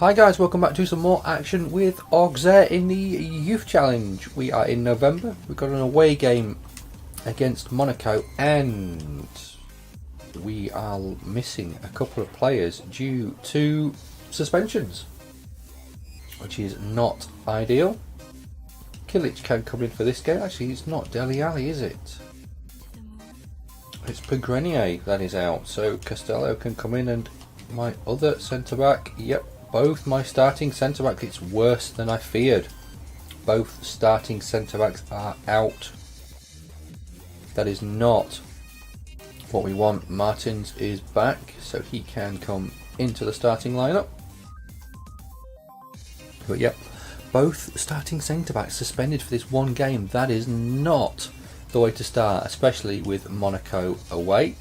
Hi guys, welcome back to some more action with Auxerre in the Youth Challenge. We are in November. We've got an away game against Monaco and we are missing a couple of players due to suspensions, which is not ideal. Kilic can come in for this game. Actually, it's not Dele Alli, is it? It's Pegrenier that is out, so Costello can come in, and my other centre-back, yep, both my starting centre-backs. It's worse than I feared. Both starting centre-backs are out. That is not what we want. Martins is back, so he can come into the starting lineup. But yep, both starting centre-backs suspended for this one game. That is not the way to start, especially with Monaco away.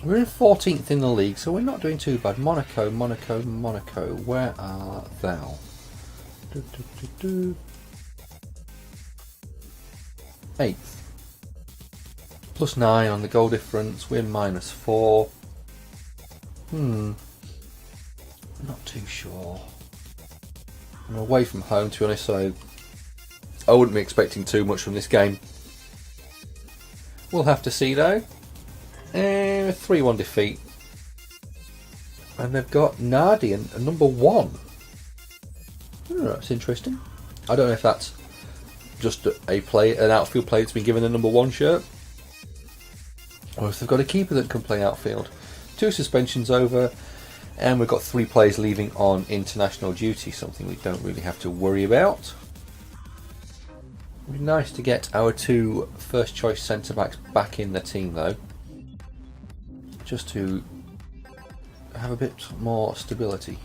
We're in 14th in the league, so we're not doing too bad. Monaco, where art thou? Eighth. +9 on the goal difference. We're -4. Not too sure. I'm away from home, to be honest, so I wouldn't be expecting too much from this game. We'll have to see though. 3-1 defeat. And they've got Nardi and number 1. That's interesting. I don't know if that's just an outfield player that's been given the number 1 shirt, or if they've got a keeper that can play outfield. 2 suspensions over, and we've got 3 players leaving on international duty, something we don't really have to worry about. It'd be nice to get our 2 first choice centre backs back in the team though, just to have a bit more stability.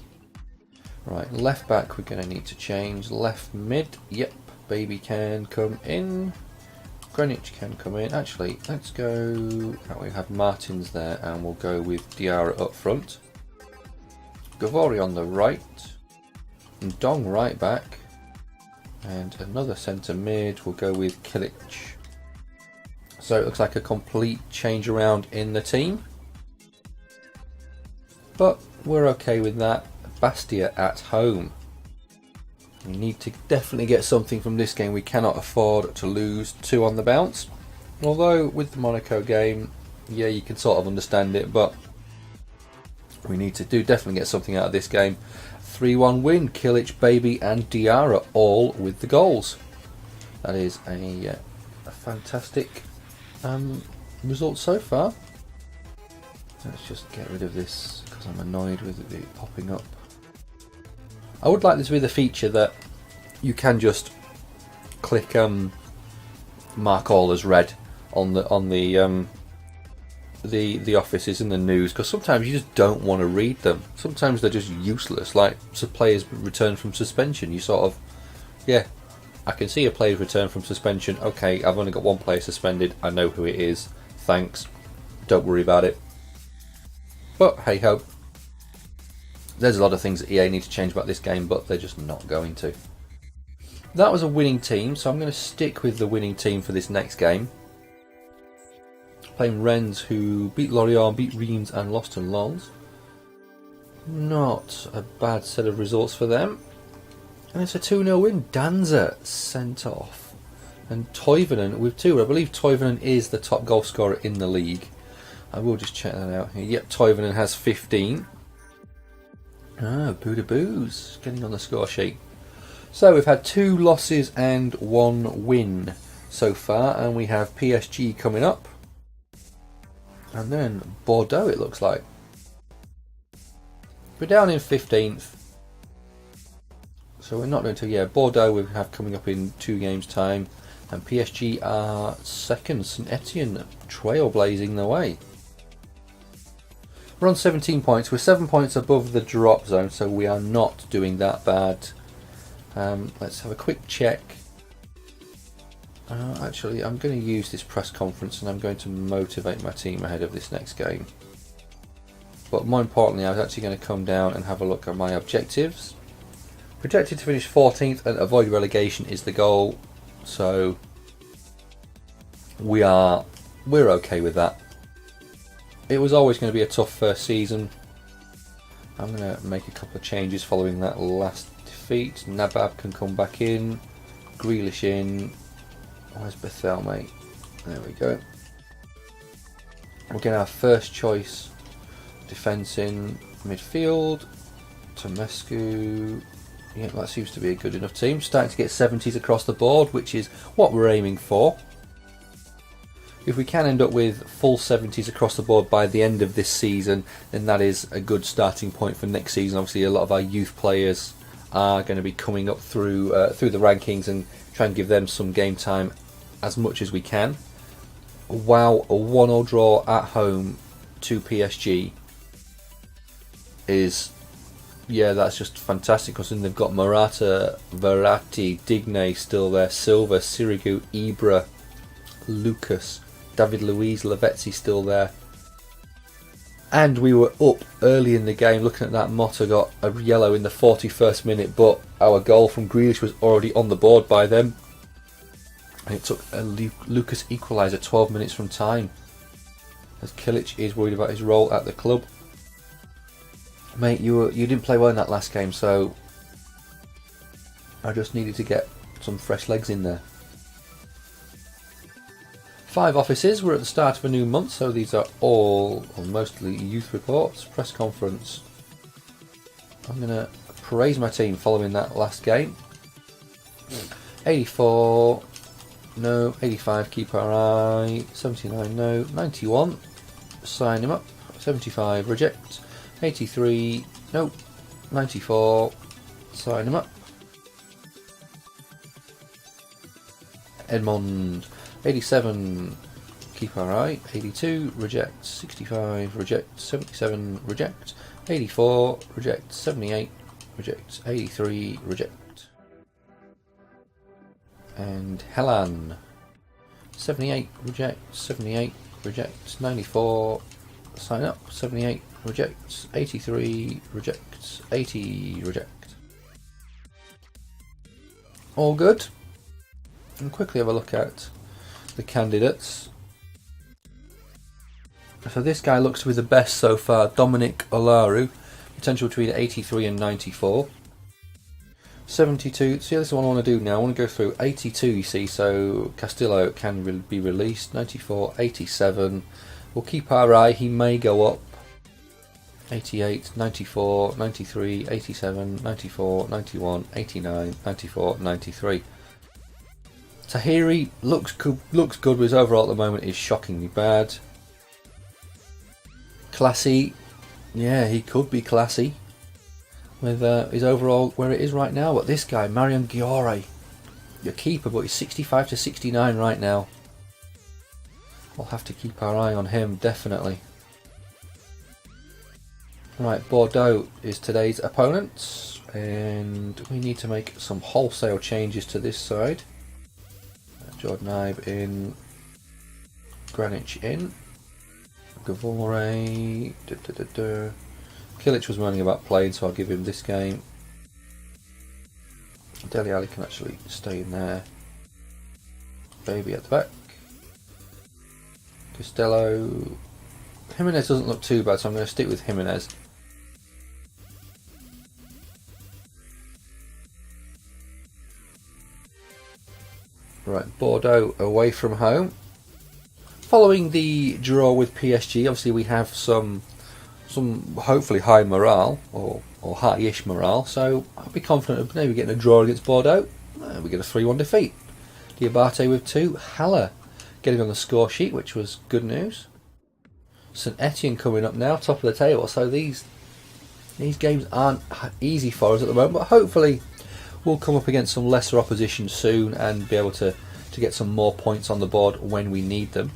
Right, left back we're going to need to change. Left mid, yep, Baby can come in. Greenwich can come in. Actually, let's go. We have Martins there, and we'll go with Diarra up front. Gavori on the right, and Dong right back, and another centre mid. We'll go with Kilic. So it looks like a complete change around in the team, but we're okay with that. Bastia at home. We need to definitely get something from this game. We cannot afford to lose 2 on the bounce. Although with the Monaco game, yeah, you can sort of understand it, but we need to definitely get something out of this game. 3-1 win. Kilic, Baby and Diarra all with the goals. That is a fantastic result so far. Let's just get rid of this because I'm annoyed with it popping up. I would like this to be the feature that you can just click mark all as read on the offices in the news, because sometimes you just don't want to read them. Sometimes they're just useless, like players return from suspension. You sort of, yeah, I can see a player return from suspension. Okay, I've only got 1 player suspended. I know who it is. Thanks. Don't worry about it. But hey ho. There's a lot of things that EA need to change about this game, but they're just not going to. That was a winning team, so I'm going to stick with the winning team for this next game. Playing Rennes, who beat Lorient, beat Reims and lost to Lens. Not a bad set of results for them. And it's a 2-0 win. Danza sent off. And Toivonen with 2. I believe Toivonen is the top goal scorer in the league. I will just check that out here. Yep, Toivonen has 15. Buddha Boos getting on the score sheet. So we've had 2 losses and 1 win so far, and we have PSG coming up, and then Bordeaux it looks like. We're down in 15th, so we're not going to. Yeah, Bordeaux we have coming up in 2 games time, and PSG are second. St Etienne trailblazing the way. We're on 17 points. We're 7 points above the drop zone, so we are not doing that bad. Let's have a quick check. Actually, I'm going to use this press conference and I'm going to motivate my team ahead of this next game. But more importantly, I was actually going to come down and have a look at my objectives. Projected to finish 14th and avoid relegation is the goal. So we're okay with that. It was always going to be a tough first season. I'm going to make a couple of changes following that last defeat. Nabab can come back in. Grealish in. Where's Bethel, mate? There we go. We're getting our first choice defence in midfield. Tomescu. Yeah, that seems to be a good enough team. Starting to get 70s across the board, which is what we're aiming for. If we can end up with full 70s across the board by the end of this season, then that is a good starting point for next season. Obviously, a lot of our youth players are going to be coming up through the rankings, and try and give them some game time as much as we can. Wow, a 1-1 draw at home to PSG is, yeah, that's just fantastic, because then they've got Morata, Verratti, Digne still there, Silva, Sirigu, Ibra, Lucas, David Luiz, Lavezzi still there. And we were up early in the game. Looking at that, Motta got a yellow in the 41st minute, but our goal from Grealish was already on the board by then. And it took a Lucas equaliser 12 minutes from time, as Kilic is worried about his role at the club. Mate, you didn't play well in that last game, so I just needed to get some fresh legs in there. 5 offices. We're at the start of a new month, so these are all, or mostly, youth reports, press conference. I'm going to praise my team following that last game. 84, no. 85, keep our eye. 79, no. 91, sign him up. 75, reject. 83, no. 94, sign him up. Edmond. 87, keep our eye. 82, reject. 65, reject. 77, reject. 84, reject. 78, reject. 83, reject. And Helan. 78, reject. 78, reject. 94, sign up. 78, reject. 83, reject. 80, reject. All good. And quickly have a look at the candidates. So this guy looks to be the best so far. Dominic Olaru, potential between 83 and 94. 72, see, this is what I want to do now. I want to go through 82, you see, so Castillo can be released. 94, 87, we'll keep our eye, he may go up. 88, 94, 93, 87, 94, 91, 89, 94, 93. Tahiri looks good, but his overall at the moment is shockingly bad. Classy, yeah, he could be classy with his overall where it is right now. But this guy, Marion Giore, your keeper, but he's 65 to 69 right now. We'll have to keep our eye on him, definitely. Right, Bordeaux is today's opponent, and we need to make some wholesale changes to this side. Jordan Ibe in, Granic in, Gavore, Kilic was moaning about playing, so I'll give him this game. Dele Alli can actually stay in there. Baby at the back. Costello. Jimenez doesn't look too bad, so I'm going to stick with Jimenez. Right, Bordeaux away from home. Following the draw with PSG, obviously we have some hopefully high morale, or high-ish morale, so I'll be confident of maybe getting a draw against Bordeaux. We get a 3-1 defeat. Diabate with 2, Haller getting on the score sheet, which was good news. St Etienne coming up now, top of the table, so these games aren't easy for us at the moment, but hopefully we'll come up against some lesser opposition soon and be able to get some more points on the board when we need them.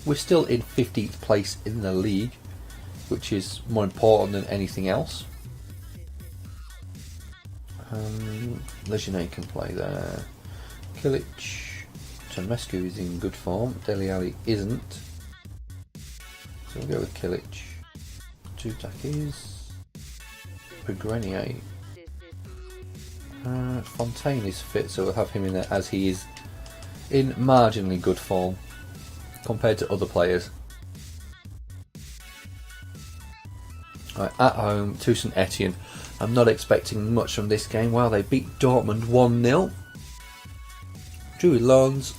We're still in 15th place in the league, which is more important than anything else. Lejeune can play there. Kilic, Tomescu is in good form. Dele Alli isn't. So we'll go with Kilic. Tutakis. Grenier. Fontaine is fit, so we'll have him in there as he is in marginally good form compared to other players. Right, at home to St Etienne. I'm not expecting much from this game. Wow, they beat Dortmund 1-0. Drew with Lons.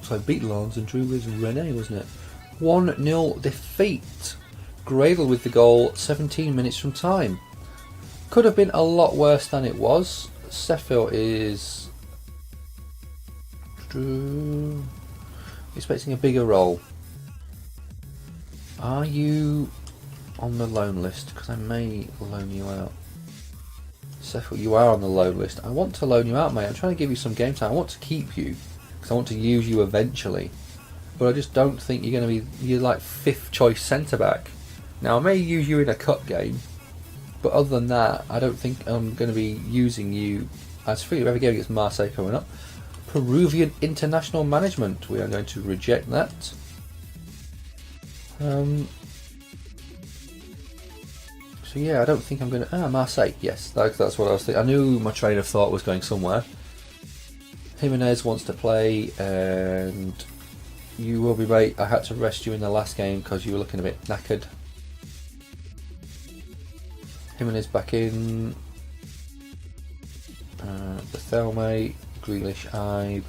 So I beat Lons and drew with Rennes, wasn't it? 1-0 defeat. Gradle with the goal 17 minutes from time. Could have been a lot worse than it was. Sheffield is expecting a bigger role. Are you on the loan list? Because I may loan you out. Sheffield, you are on the loan list. I want to loan you out, mate. I'm trying to give you some game time. I want to keep you because I want to use you eventually. But I just don't think you're going to be. You're like 5th choice centre back. Now I may use you in a cup game, but other than that, I don't think I'm going to be using you as free. Every game against Marseille coming up. Peruvian international management. We are going to reject that. So yeah, I don't think I'm going to... Marseille, yes, that's what I was thinking. I knew my train of thought was going somewhere. Jimenez wants to play, and you will be right. I had to rest you in the last game because you were looking a bit knackered. Jimenez back in. Bethelme, Grealish, Ibe,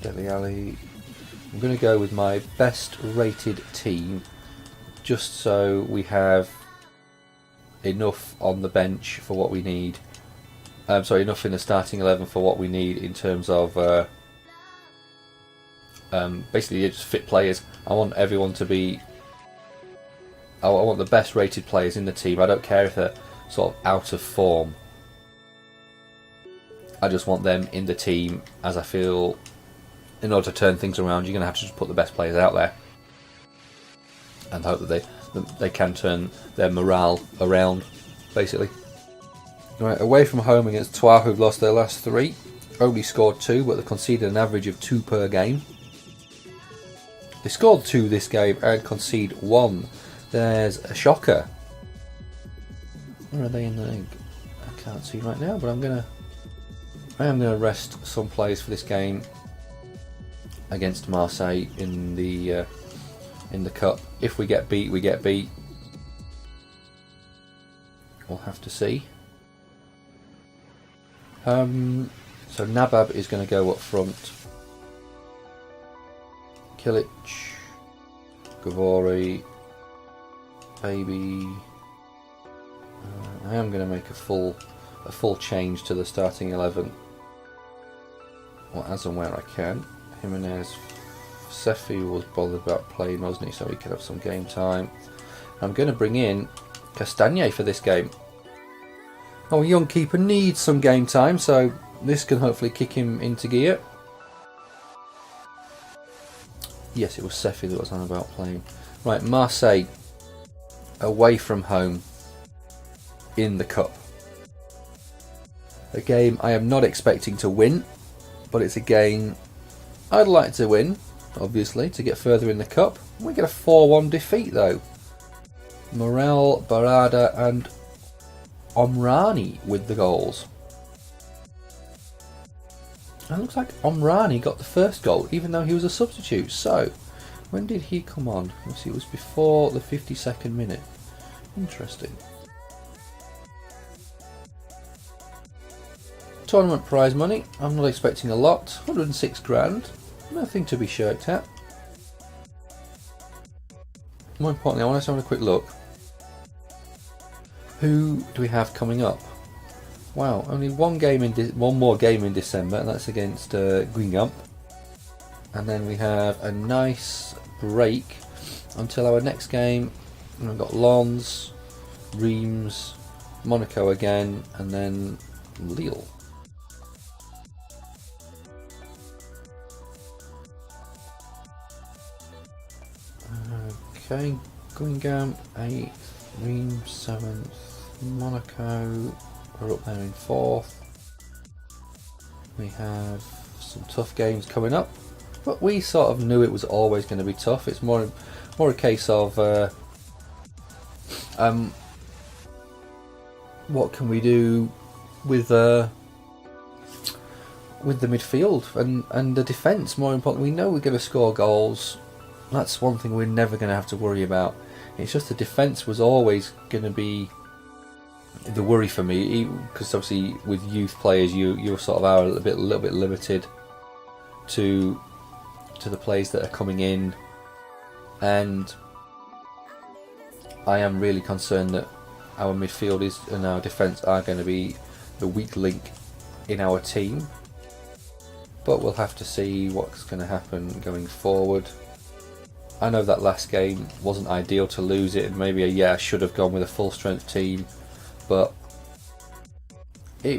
Dele Alli. I'm going to go with my best rated team, just so we have enough on the bench for what we need. Enough in the starting 11 for what we need in terms of basically just fit players. I want everyone to be. I want the best rated players in the team. I don't care if they're sort of out of form. I just want them in the team, as I feel in order to turn things around, you're going to have to just put the best players out there and hope that they can turn their morale around, basically. Right, away from home against Troyes, who've lost their last 3. Only scored 2, but they conceded an average of 2 per game. They scored 2 this game and concede 1. There's a shocker. Where are they in the league? I can't see right now, but I am gonna rest some players for this game against Marseille in the cup. If we get beat, we get beat. We'll have to see. So Nabab is going to go up front. Kilic, Gavori, Baby. I am going to make a full change to the starting 11. Well, as and where I can. Jimenez, Sefi was bothered about playing, wasn't he? So he could have some game time. I'm going to bring in Castagne for this game. Our young keeper needs some game time, so this can hopefully kick him into gear. Yes, it was Sefi that was on about playing. Right, Marseille, away from home, in the cup. A game I am not expecting to win, but it's a game I'd like to win, obviously, to get further in the cup. We get a 4-1 defeat though. Morel, Barada and Omrani with the goals. And it looks like Omrani got the first goal, even though he was a substitute. So, when did he come on? Let's see, it was before the 52nd minute. Interesting. Tournament prize money. I'm not expecting a lot. 106 grand. Nothing to be shirked at. More importantly, I want us to have a quick look. Who do we have coming up? Wow, only one more game in December, and that's against Guingamp. And then we have a nice break until our next game. And we've got Lens, Reims, Monaco again, and then Lille. Okay, Guingamp 8th, Reims 7th, Monaco, we're up there in 4th. We have some tough games coming up, but we sort of knew it was always going to be tough. It's more a case of what can we do with the midfield and the defence. More importantly, we know we're going to score goals. That's one thing we're never going to have to worry about. It's just the defence was always going to be the worry for me, because obviously with youth players you sort of are a little bit limited to the players that are coming in, and I am really concerned that our midfielders and our defence are going to be the weak link in our team. But we'll have to see what's going to happen going forward. I know that last game wasn't ideal to lose it, and maybe I should have gone with a full strength team, but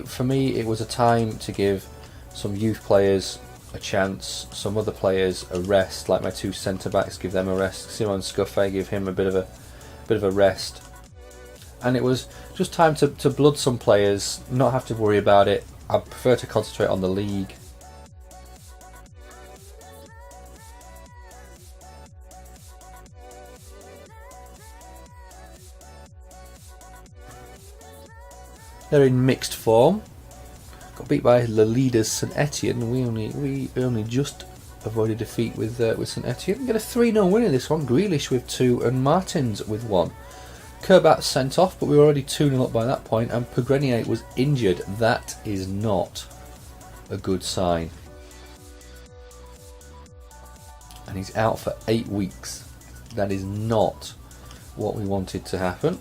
for me it was a time to give some youth players a chance, some other players a rest, like my two centre backs, give them a rest. Simon Scuffet, give him a bit of a rest, and it was just time to blood some players, not have to worry about it. I prefer to concentrate on the league. They're in mixed form. Got beat by the leaders St Etienne. We only just avoided defeat with St Etienne. Get a 3-0 win in this one. Grealish with 2 and Martins with 1. Kerbat sent off, but we were already 2-0 up by that point, and Pegrenier was injured. That is not a good sign. And he's out for 8 weeks. That is not what we wanted to happen.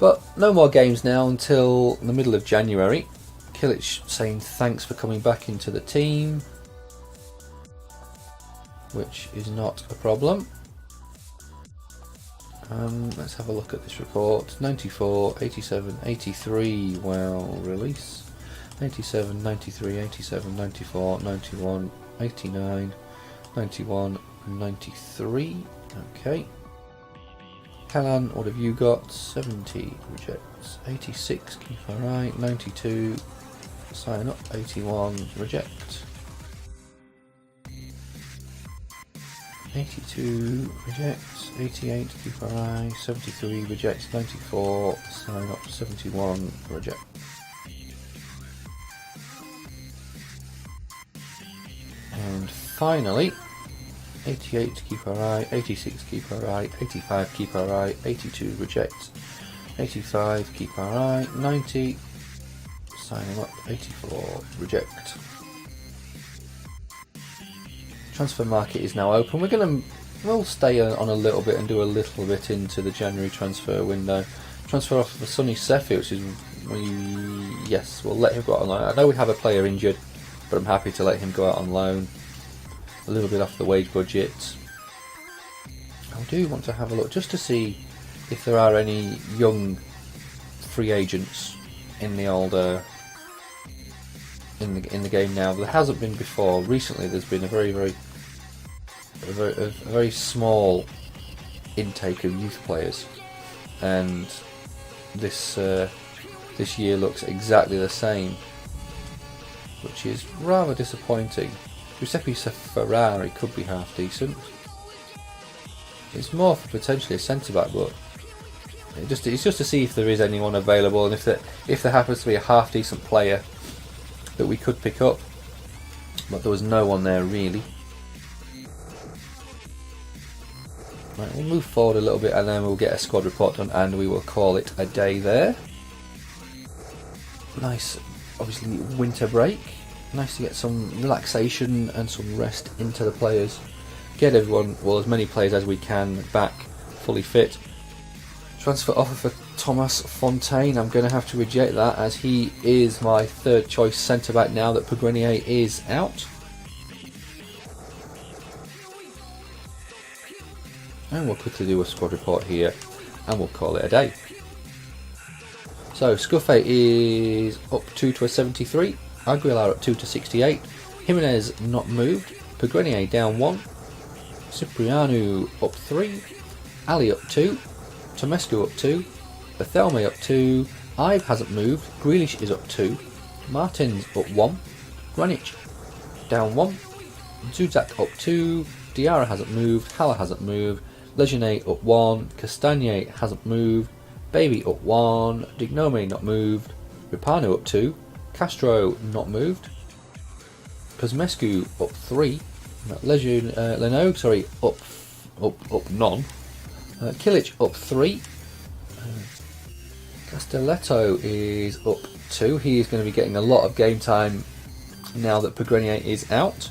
But no more games now until the middle of January. Kilic saying thanks for coming back into the team, which is not a problem. Let's have a look at this report. 94, 87, 83, well, release. 87, 93, 87, 94, 91, 89, 91, 93. Okay. Callan, what have you got? 70, rejects. 86, keep an eye. 92, sign up. 81, reject. 82, rejects. 88, keep an eye. 73, rejects. 94, sign up. 71, reject. And finally, 88 keep our eye, 86 keep our eye, 85 keep our eye, 82 reject, 85 keep our eye, 90 signing up, 84 reject. Transfer market is now open. We'll stay on a little bit and do a little bit into the January transfer window. Transfer off for Sonny Sefi, which is we'll let him go out on loan. I know we have a player injured, but I'm happy to let him go out on loan. A little bit off the wage budget. I do want to have a look just to see if there are any young free agents in the older in the game now. There hasn't been before. Recently, there's been a very small intake of youth players, and this year looks exactly the same, which is rather disappointing. Giuseppe Ferrari could be half decent. It's more for potentially a centre back, but it's just to see if there is anyone available, and if there happens to be a half decent player that we could pick up. But there was no one there really. Right, we'll move forward a little bit, and then we'll get a squad report done, and we will call it a day there. Nice, obviously winter break. Nice to get some relaxation and some rest into the players. Get everyone, well, as many players as we can, back fully fit. Transfer offer for Thomas Fontaine. I'm going to have to reject that, as he is my third choice centre back now that Pegrenier is out. And we'll quickly do a squad report here, and we'll call it a day. So Scuffet is up 2 to a 73. Aguilar up 2 to 68. Jimenez not moved. Pegrenier down 1. Cipriano up 3. Ali up 2. Tomescu up 2. Bethelme up 2. Ive hasn't moved. Grealish is up 2. Martins up 1. Granic down 1. Zuzak up 2. Diarra hasn't moved. Haller hasn't moved. Lejeune up 1. Castagnier hasn't moved. Baby up 1. Dignome not moved. Ripano up 2. Castro not moved. Cosmescu up 3. Leno, sorry, up none. Kilic up 3. Castelletto is up 2. He is going to be getting a lot of game time now that Pegrenier is out.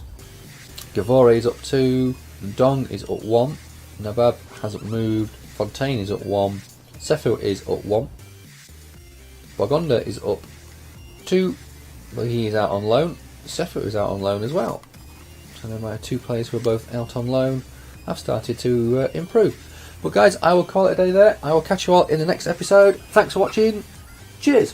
Gavore is up 2. Dong is up 1. Nabab hasn't moved. Fontaine is up 1. Sefu is up 1. Bogonda is up 2, but he is out on loan. Sefu is out on loan as well. So then my 2 players who are both out on loan have started to improve. But guys, I will call it a day there. I will catch you all in the next episode. Thanks for watching. Cheers.